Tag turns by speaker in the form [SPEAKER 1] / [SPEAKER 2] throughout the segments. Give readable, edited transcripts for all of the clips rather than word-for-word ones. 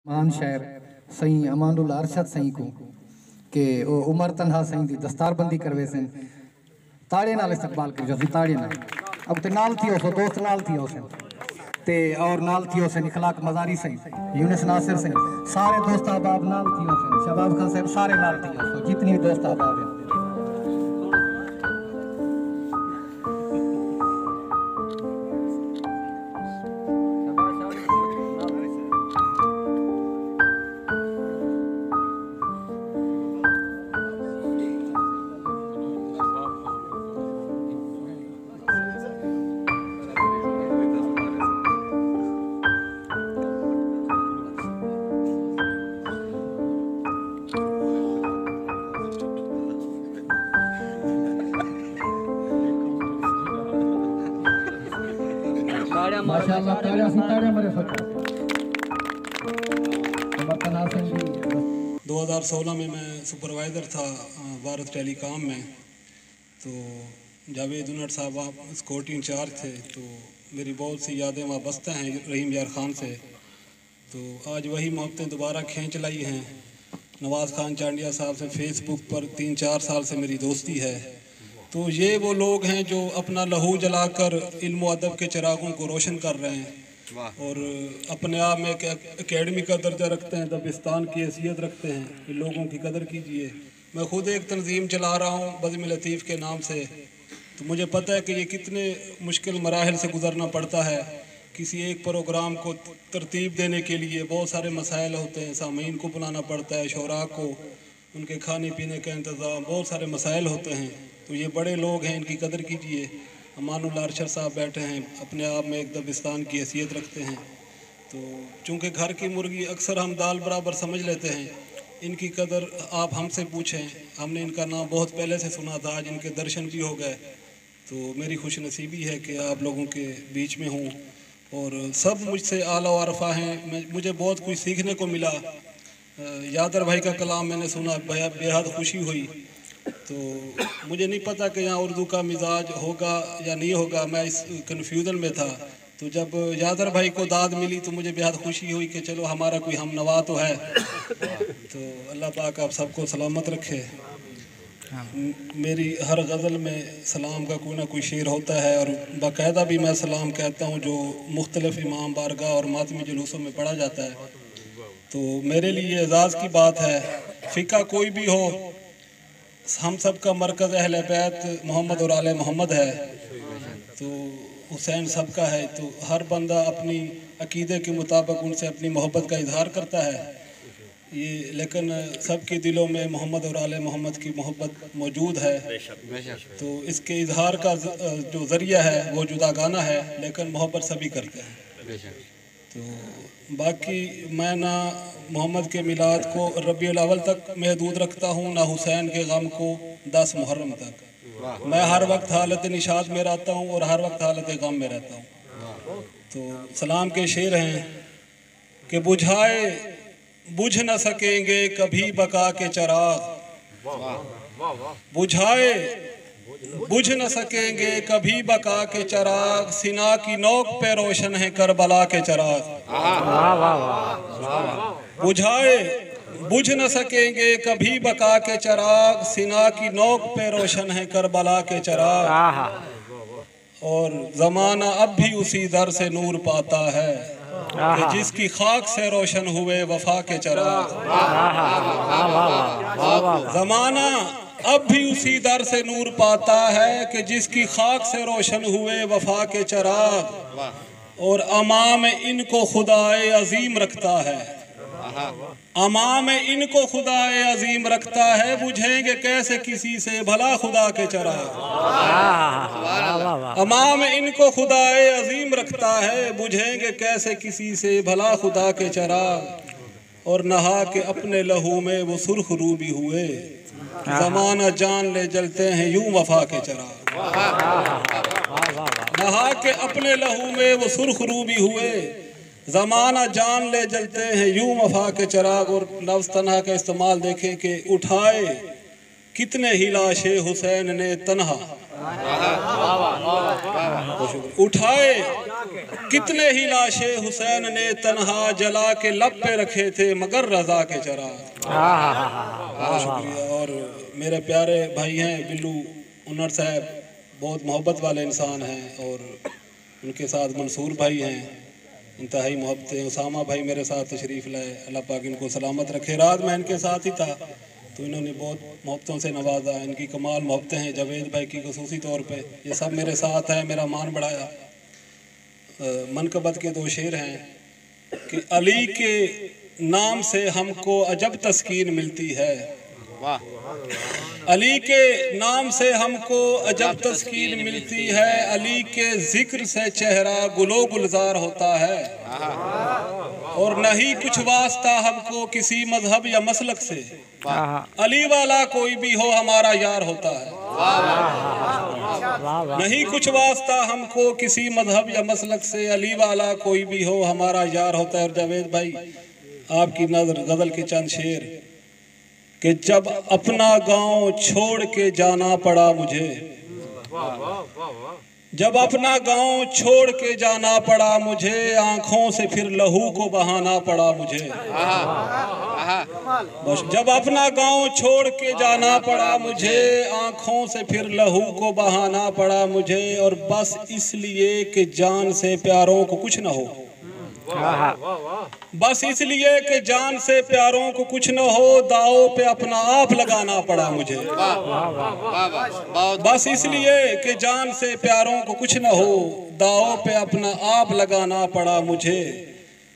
[SPEAKER 1] महान शायर सईं अमानुल अरशद सईं को कि वो उमर तनहा सईं दी दस्तारबंदी करवे सन ताड़े नाल इस्तकबाल कर जो ताड़े नाल अब ते नाल थी सो दोस्त नाल थी सन ते और नाल थी सन इखलाक मजारी सईं यूनिस नासिर सईं सारे दोस्त अहबाब नाल थी सन शबाब खान साहब सारे नाल थी सो जितनी भी दोस्त अहबाब हैं माशाअल्लाह ताड़ियां सिताड़ियां मेरे सोचा
[SPEAKER 2] 2016 में मैं सुपरवाइज़र था भारत टेलीकॉम में। तो जावेद उनट साहब आप सिक्योरिटी इंचार्ज थे, तो मेरी बहुत सी यादें वाबस्ता हैं रहीम यार ख़ान से। तो आज वही मोहब्बतें दोबारा खींच लाई हैं। नवाज़ खान चांडिया साहब से फेसबुक पर 3-4 साल से मेरी दोस्ती है। तो ये वो लोग हैं जो अपना लहू जलाकर इल्म अदब के चिरागों को रोशन कर रहे हैं और अपने आप में एक एकेडमी का दर्जा रखते हैं, दबिस्तान की हैसियत रखते हैं। इन लोगों की कदर कीजिए। मैं ख़ुद एक तंजीम चला रहा हूँ बज़्म लतीफ़ के नाम से, तो मुझे पता है कि ये कितने मुश्किल मराहिल से गुज़रना पड़ता है। किसी एक प्रोग्राम को तरतीब देने के लिए बहुत सारे मसाइल होते हैं, सामीन को बुलाना पड़ता है, शोरा को उनके खाने पीने का इंतज़ाम, बहुत सारे मसाइल होते हैं। तो ये बड़े लोग हैं, इनकी कदर कीजिए। अमानुल अरशद साहब बैठे हैं, अपने आप में एक दबिस्तान की हैसियत रखते हैं। तो चूँकि घर की मुर्गी अक्सर हम दाल बराबर समझ लेते हैं, इनकी कदर आप हमसे पूछें। हमने इनका नाम बहुत पहले से सुना था, आज इनके दर्शन भी हो गए। तो मेरी खुश नसीबी है कि आप लोगों के बीच में हूँ और सब मुझसे आला वारफ़ा हैं। मुझे बहुत कुछ सीखने को मिला। यादर भाई का कलाम मैंने सुना, बेहद खुशी हुई। तो मुझे नहीं पता कि यहाँ उर्दू का मिजाज होगा या नहीं होगा, मैं इस कन्फ्यूज़न में था। तो जब यादर भाई को दाद मिली तो मुझे बेहद खुशी हुई कि चलो हमारा कोई हम नवा तो है। तो अल्लाह पाक आप सबको सलामत रखे। मेरी हर गज़ल में सलाम का कोई ना कोई शेर होता है और बाकायदा भी मैं सलाम कहता हूँ जो मुख्तलिफ़ इमाम बारगाह और मातमी जुलूसों में पढ़ा जाता है। तो मेरे लिए एजाज़ की बात है। फ़िका कोई भी हो, हम सब का मरकज़ अहले बैत मोहम्मद और आले मोहम्मद है। तो हुसैन सब का है। तो हर बंदा अपनी अकीदे के मुताबिक उनसे अपनी मोहब्बत का इजहार करता है ये, लेकिन सबके दिलों में मोहम्मद और आले मोहम्मद की मोहब्बत मौजूद है। तो इसके इजहार का जो ज़रिया है वो जुदागाना है, लेकिन मोहब्बत सभी करते हैं। तो बाकी मैं ना मोहम्मद के मिलाद को रबीउल अव्वल तक महदूद रखता हूँ, ना हुसैन के गम को 10 मुहर्रम तक। मैं हर वक्त हालत निशात में रहता हूँ और हर वक्त हालत गम में रहता हूँ। तो सलाम के शेर हैं कि बुझ न सकेंगे कभी बका के चिराग, बुझ न सकेंगे कभी बका के चिराग, सिना की नोक पे रोशन है करबला के चिराग। बुझ न सकेंगे कभी बका के चिराग, सिना की नोक पे रोशन है करबला के चिराग। और ज़माना अब भी उसी दर से नूर पाता है कि जिसकी खाक से रोशन हुए वफा के चिराग। ज़माना अब भी उसी दर से नूर पाता है कि जिसकी खाक से रोशन हुए वफा के चिराग। और अमा में इनको खुदाए अजीम रखता है, अमा में इनको खुदाए अजीम रखता है, बुझेंगे कैसे किसी से भला खुदा के चिराग। अमा में इनको खुदाए अजीम रखता है, बुझेंगे कैसे किसी से भला खुदा के चिराग। और नहा के अपने लहू में वो सुर्ख रूबी हुए, ज़माना जान ले जलते हैं यूं वफा के चिराग। नहा के अपने लहू में वो सुर्ख रूबी हुए, ज़माना जान ले जलते हैं यूं वफा के चिराग। और लफ्ज़ तन्हा का इस्तेमाल देखें कि उठाए कितने ही लाशे हुसैन ने तन्हा, उठाए कितने ही लाशे हुसैन ने तन्हा जला के लब पे रखे थे मगर रजा के चरा। बहुत शुक्रिया। और मेरे प्यारे भाई हैं बिल्लू उन्नर साहब, बहुत मोहब्बत वाले इंसान हैं। और उनके साथ मंसूर भाई हैं, इंतहाई मोहब्बतें। उसामा भाई मेरे साथ तशरीफ़ लाए, अल्लाह पाक इनको सलामत रखे। रात मैं इनके साथ ही था तो इन्होंने बहुत मोहब्बतों से नवाजा। इनकी कमाल मोहब्बतें हैं। जावेद भाई की खसूसी तौर पे ये सब मेरे साथ हैं, मेरा मान बढ़ाया। मनकबत के दो शेर हैं कि अली के नाम से हमको अजब तस्कीन मिलती है। अली के नाम से हमको अजब तस्कीन मिलती है, अली के जिक्र से चेहरा गुलो गुलजार होता है। और नहीं कुछ वास्ता हमको किसी मजहब या मसलक से, अली वाला कोई भी हो हमारा यार होता है। नहीं कुछ वास्ता हमको किसी मजहब या मसलक से, अली वाला कोई भी हो हमारा यार होता है। और जावेद भाई आपकी नजर गजल के चंद शेर कि जब अपना गांव छोड़ के जाना पड़ा मुझे, जब अपना गांव छोड़ के जाना पड़ा मुझे, आंखों से फिर लहू को बहाना पड़ा मुझे। बस जब अपना गांव छोड़ के जाना पड़ा मुझे, आंखों से फिर लहू को बहाना पड़ा मुझे। और बस इसलिए कि जान से प्यारों को कुछ न हो, बस इसलिए कि जान से प्यारों को कुछ न हो, दाव पे अपना आप लगाना पड़ा मुझे। बस इसलिए कि जान से प्यारों को कुछ न हो, दाव पे अपना आप लगाना पड़ा मुझे।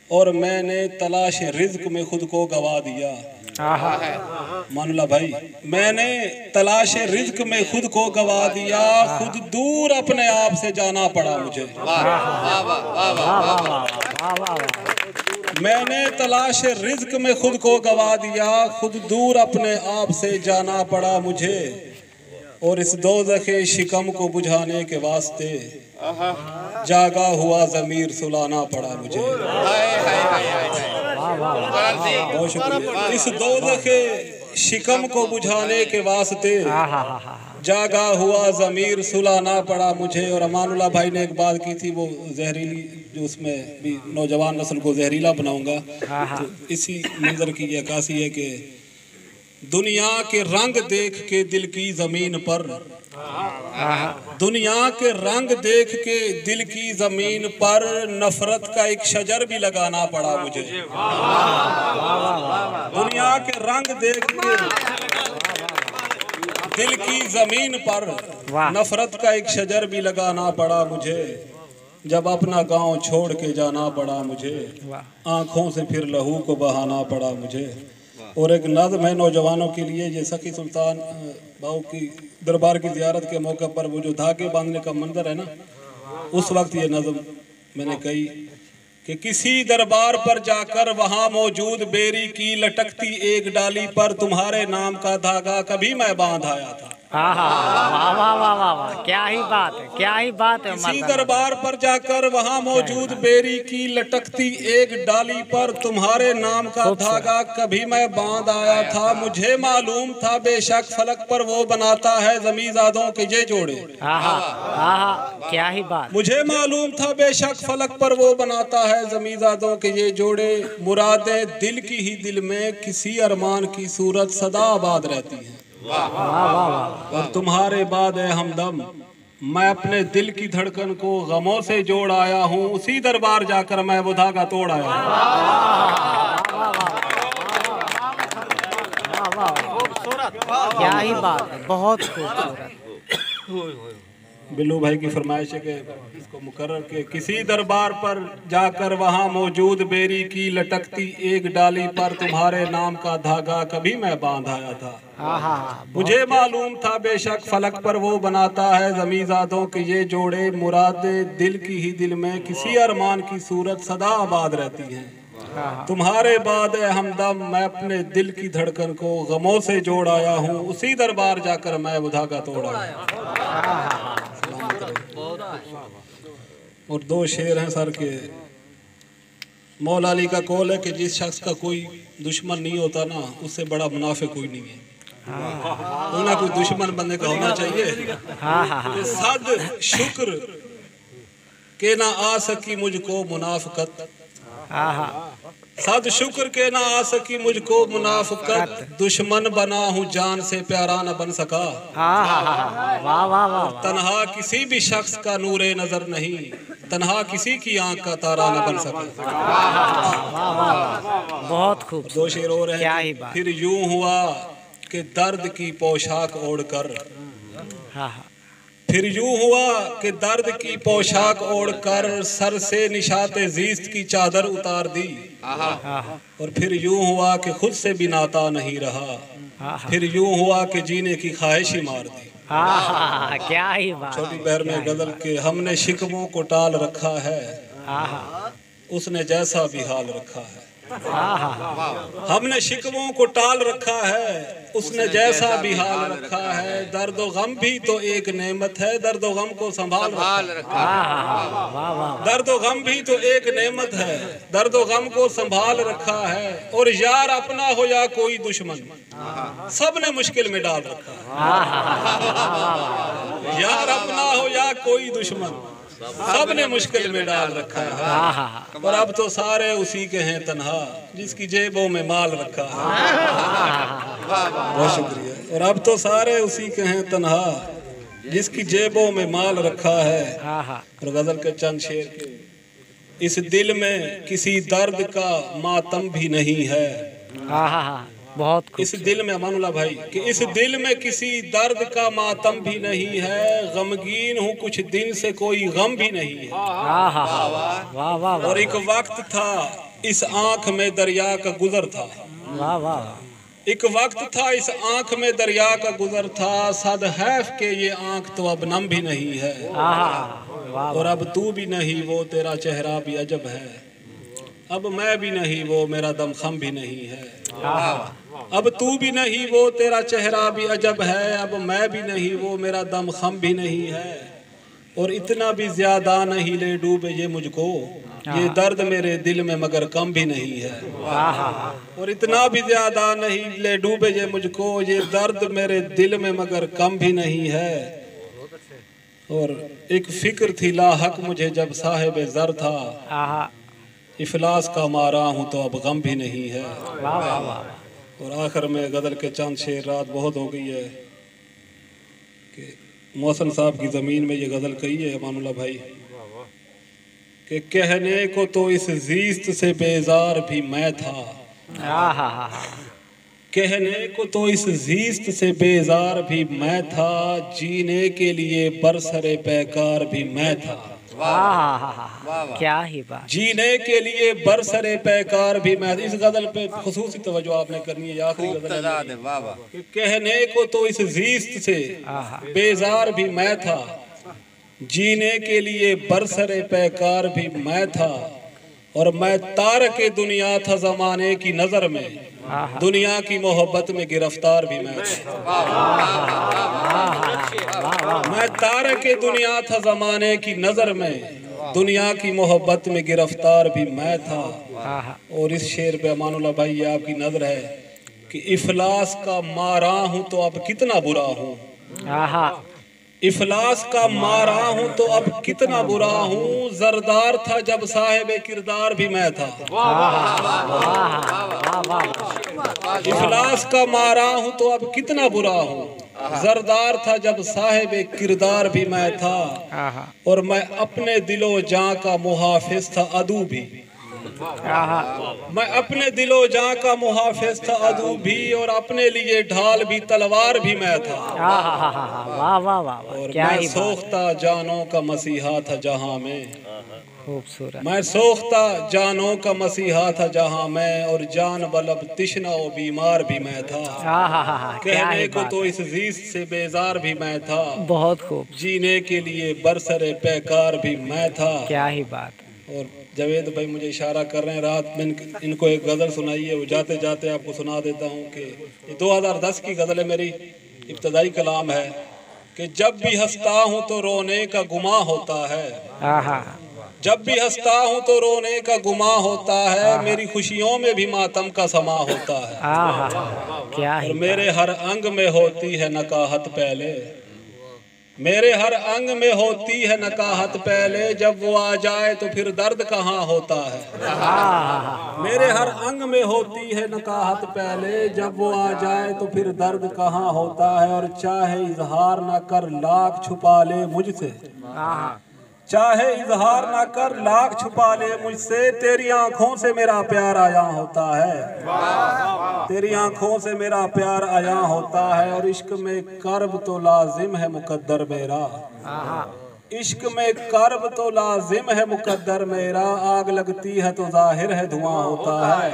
[SPEAKER 2] और मैंने तलाश रिज्क में खुद को गवा दिया। मानुल्लाह भाई, मैंने तलाश रिज्क में खुद को गवा दिया, खुद दूर अपने आप से जाना पड़ा मुझे। मैंने तलाश रिज्क में खुद को गवा दिया, खुद दूर अपने आप से जाना पड़ा मुझे। और इस दोज़खे शिकम को बुझाने के वास्ते जागा हुआ ज़मीर सुलाना पड़ा मुझे। बहुत शुक्रिया। इस दोज़खे शिकम को बुझाने के वास्ते जागा हुआ ज़मीर सुलाना पड़ा मुझे। और अमानुल्लाह भाई ने एक बात की थी, वो जहरीली, जो उसमें भी नौजवान नस्ल को जहरीला बनाऊंगा, तो इसी मंजर की अक्कासी है कि दुनिया के रंग देख के दिल की ज़मीन पर, दुनिया के रंग देख के दिल की ज़मीन पर नफरत का एक शजर भी लगाना पड़ा मुझे। दुनिया के रंग देख के दिल की ज़मीन पर नफरत का एक शजर भी लगाना पड़ा मुझे। जब अपना गांव छोड़ के जाना पड़ा मुझे, आंखों से फिर लहू को बहाना पड़ा मुझे। और एक नज़्म है नौजवानों के लिए, ये सखी सुल्तान बाऊ की दरबार की ज़ियारत के मौके पर वो जो धागे बांधने का मंजर है ना, उस वक्त ये नज़्म मैंने कही कि किसी दरबार पर जाकर वहाँ मौजूद बेरी की लटकती एक डाली पर तुम्हारे नाम का धागा कभी मैं बांध आया था।
[SPEAKER 3] वाह वाह वाह वाह वाह, क्या ही बात है, क्या ही बात है।
[SPEAKER 2] किसी दरबार पर जाकर वहाँ मौजूद बेरी की लटकती एक डाली पर तुम्हारे नाम का धागा कभी मैं बांध आया था। मुझे मालूम था बेशक फलक पर वो बनाता है ज़मीज़ादों के ये जोड़े।
[SPEAKER 3] क्या ही बात।
[SPEAKER 2] मुझे मालूम था बेशक फलक पर वो बनाता है ज़मीज़ादों के ये जोड़े। मुरादें दिल की ही दिल में किसी अरमान की सूरत सदा आबाद रहती है। और तुम्हारे बाद है हमदम, मैं अपने दिल की धड़कन को गमों से जोड़ आया हूँ, उसी दरबार जाकर मैं वो धागा तोड़ आया हूँ।
[SPEAKER 3] क्या ही बात है, बहुत खूबसूरत।
[SPEAKER 2] बिल्लू भाई की फरमाइश है कि इसको मुकर्रर के किसी दरबार पर जाकर वहाँ मौजूद बेरी की लटकती एक डाली पर तुम्हारे नाम का धागा कभी मैं बांध आया था। मुझे मालूम था बेशक फलक पर वो बनाता है ज़मीज़ादों के ये जोड़े। मुरादे दिल की ही दिल में किसी अरमान की सूरत सदा आबाद रहती है। तुम्हारे बाद हमदम, मैं अपने दिल की धड़कन को गमों से जोड़ आया हूँ, उसी दरबार जाकर मैं वो धागा तोड़ आया। और दो शेर हैं सर के, मौला अली का कौल है कि जिस शख्स का कोई दुश्मन नहीं होता ना, उससे बड़ा मुनाफे कोई नहीं है। ना कोई दुश्मन बंदे का होना चाहिए। सद शुक्र के ना आ सकी मुझको मुनाफकत,
[SPEAKER 3] आहा
[SPEAKER 2] सद शुक्र के ना आ सकी मुझको मुनाफकत, दुश्मन बना हूँ जान से प्यारा न बन सका।
[SPEAKER 3] आहा वाह वाह वाह
[SPEAKER 2] तन्हा किसी भी शख्स का नूरे नजर नहीं, तन्हा किसी की आंख का तारा न बन सका।
[SPEAKER 3] वाह वाह बहुत खूब।
[SPEAKER 2] दो शेर और
[SPEAKER 3] क्या ही
[SPEAKER 2] हैं।
[SPEAKER 3] बात।
[SPEAKER 2] फिर यूं हुआ कि दर्द की पोशाक ओढ़कर,
[SPEAKER 3] आहा
[SPEAKER 2] फिर यूं हुआ कि दर्द की पोशाक ओढ़कर सर से निशाते ज़ीस्त की चादर उतार दी।
[SPEAKER 3] आहा
[SPEAKER 2] और फिर यूं हुआ कि खुद से भी नाता नहीं रहा,
[SPEAKER 3] आहा
[SPEAKER 2] फिर यूं हुआ कि जीने की ख्वाहिश ही मार दी।
[SPEAKER 3] आहा क्या ही बात।
[SPEAKER 2] छोटी पैर में गजल के हमने शिकवों को टाल रखा है,
[SPEAKER 3] आहा
[SPEAKER 2] उसने जैसा भी हाल रखा है।
[SPEAKER 3] आहा
[SPEAKER 2] हमने शिकवों को टाल रखा है, उसने जैसा भी हाल रखा है। दर्द व गम भी तो एक नेमत है, दर्द व गम को संभाल रखा है।
[SPEAKER 3] आहा वाह वाह
[SPEAKER 2] दर्द व गम भी तो एक नेमत है, दर्द व गम को संभाल रखा है। और यार अपना हो या कोई दुश्मन, सबने मुश्किल में डाल रखा है। यार अपना हो या कोई दुश्मन, सबने मुश्किल में डाल रखा है।
[SPEAKER 3] आहा
[SPEAKER 2] और अब तो सारे उसी के हैं तन्हा, जिसकी जेबों में माल रखा है। बहुत शुक्रिया। और अब तो सारे उसी के हैं तन्हा, जिसकी जेबों में माल रखा है।
[SPEAKER 3] आहा
[SPEAKER 2] और गजल के चंद शेर के, इस दिल में किसी दर्द का मातम भी नहीं है।
[SPEAKER 3] आहा बहुत खूब।
[SPEAKER 2] इस दिल में अमानुल्लाह भाई कि इस दिल में किसी दर्द का मातम भी नहीं है। गमगीन हूँ कुछ दिन से कोई गम भी नहीं है।
[SPEAKER 3] आहा वाह वाह
[SPEAKER 2] और एक वक्त था इस आंख में दरिया का गुजर था,
[SPEAKER 3] वाह वाह
[SPEAKER 2] एक वक्त था इस आंख में दरिया का गुजर था। सद हैफ के ये आंख तो अब नम भी नहीं है।
[SPEAKER 3] आहा वाह
[SPEAKER 2] और अब तू भी नहीं वो तेरा चेहरा भी अजब है, अब मैं भी नहीं वो मेरा दम खम भी नहीं है।
[SPEAKER 3] आहा
[SPEAKER 2] अब तू भी नहीं वो तेरा चेहरा भी अजब है, अब मैं भी नहीं वो मेरा दम खम भी नहीं है। और इतना भी ज्यादा नहीं ले डूबे ये मुझको, ये दर्द मेरे दिल में मगर कम भी नहीं है।
[SPEAKER 3] आहा
[SPEAKER 2] और इतना भी ज्यादा नहीं ले डूबे ये मुझको, ये दर्द मेरे दिल में मगर कम भी नहीं है। और एक फिक्र थी लाहक मुझे जब साहिब ज़र था,
[SPEAKER 3] आहा
[SPEAKER 2] इफलास का मारा हूँ तो अब गम भी नहीं है।
[SPEAKER 3] वाह वाह वाह
[SPEAKER 2] और आखिर में गदर के चंद शेर, रात बहुत हो गई है, कि मौसन साहब की ज़मीन में ये गज़ल कही है अमानुल्लाह भाई कि कहने को तो इस ज़ीस्त से बेजार भी मैं था,
[SPEAKER 3] आहा
[SPEAKER 2] कहने को तो इस ज़ीस्त से बेजार भी मैं था, जीने के लिए बरसरे पैकार भी मैं था।
[SPEAKER 3] आहा क्या ही बात।
[SPEAKER 2] जीने के लिए बरसरे पैकार भी मैं। इस गज़ल पे खुसूसी तवज्जो आपने करनी है, आखिरी गज़ल है कि कहने को तो इस ज़ीस्त से बेजार भी मैं था, जीने के लिए बरसरे पैकार भी मैं था। और मैं तारके दुनिया था ज़माने की नज़र में, दुनिया की मोहब्बत में गिरफ्तार भी मैं था। मैं तारके दुनिया था ज़माने की नज़र में, दुनिया की मोहब्बत में गिरफ्तार भी मैं था। और इस शेर पे अमानुल्लाह भाई ये आपकी नज़र है कि इफलास का मारा हूँ तो अब कितना बुरा हूँ, इफलास का मारा हूँ तो अब कितना बुरा हूँ। जरदार था जब साहिब किरदार भी मैं था, इफलास का मारा हूँ तो अब कितना बुरा हूँ। जरदार था जब साहिब किरदार भी मैं था। और मैं अपने दिलो जां का मुहाफिज था अदू भी, मैं अपने दिलो जां का मुहाफिज था अदू भी। और अपने लिए ढाल भी तलवार भी मैं था।
[SPEAKER 3] वाह वाह वाह
[SPEAKER 2] और
[SPEAKER 3] क्या
[SPEAKER 2] मैं
[SPEAKER 3] ही बात।
[SPEAKER 2] सोख्ता जानों का मसीहा था जहां में,
[SPEAKER 3] खूबसूरत।
[SPEAKER 2] मैं सोख्ता जानों का मसीहा था जहां में। और जान बलब तिश्ना और बीमार भी मैं था,
[SPEAKER 3] क्या
[SPEAKER 2] कहने
[SPEAKER 3] ही
[SPEAKER 2] को
[SPEAKER 3] बात।
[SPEAKER 2] तो इस जीत से बेजार भी मैं था,
[SPEAKER 3] बहुत खूब।
[SPEAKER 2] जीने के लिए बरसरे पैकार भी मैं था।
[SPEAKER 3] क्या ही बात।
[SPEAKER 2] और जावेद भाई मुझे इशारा कर रहे हैं, रात में इनको एक गज़ल सुनाई है, वो जाते जाते आपको सुना देता हूँ कि ये 2010 की गज़ल है, मेरी इब्तदाई कलाम है कि जब भी हंसता हूँ तो रोने का गुमा होता है, जब भी हंसता हूँ तो रोने का गुमा होता है। मेरी खुशियों में भी मातम का समा होता है।
[SPEAKER 3] क्या
[SPEAKER 2] और
[SPEAKER 3] ही
[SPEAKER 2] मेरे हर अंग में होती है नकाहत पहले, मेरे हर अंग में होती है नकाहत पहले, जब वो आ जाए तो फिर दर्द कहाँ होता है। मेरे हर अंग में होती है नकाहत पहले, जब वो आ जाए तो फिर दर्द कहाँ होता है। और चाहे इजहार ना कर लाख छुपा ले मुझसे, चाहे इजहार ना कर लाख छुपा ले मुझसे, तेरी आंखों से मेरा प्यार आया होता है। तेरी आंखों से मेरा प्यार आया होता है। और इश्क में कर्ब तो लाजिम है मुकद्दर मेरा, इश्क में कर्ब तो लाजिम है मुकद्दर मेरा। आग लगती है तो जाहिर है धुआं होता है।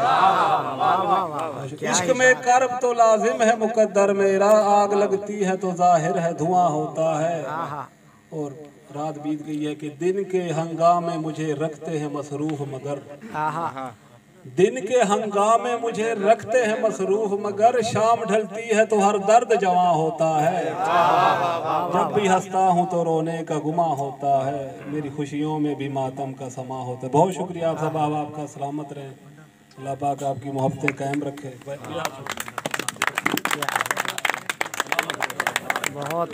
[SPEAKER 2] इश्क में कर्ब तो लाजिम है मुकद्दर मेरा, आग लगती है तो जाहिर है धुआं होता है। और रात बीत गई है कि दिन के हंगामे मुझे रखते हैं मसरूफ मगर, दिन के हंगामे मुझे रखते हैं मसरूफ मगर, शाम ढलती है तो हर दर्द जवां होता है। जब भी हंसता हूँ तो रोने का गुमा होता है, मेरी खुशियों में भी मातम का समा होता है। बहुत शुक्रिया आप सब, आपका सलामत रहें, अल्लाह पाक आपकी मोहब्बतें कायम रखे।
[SPEAKER 3] बहुत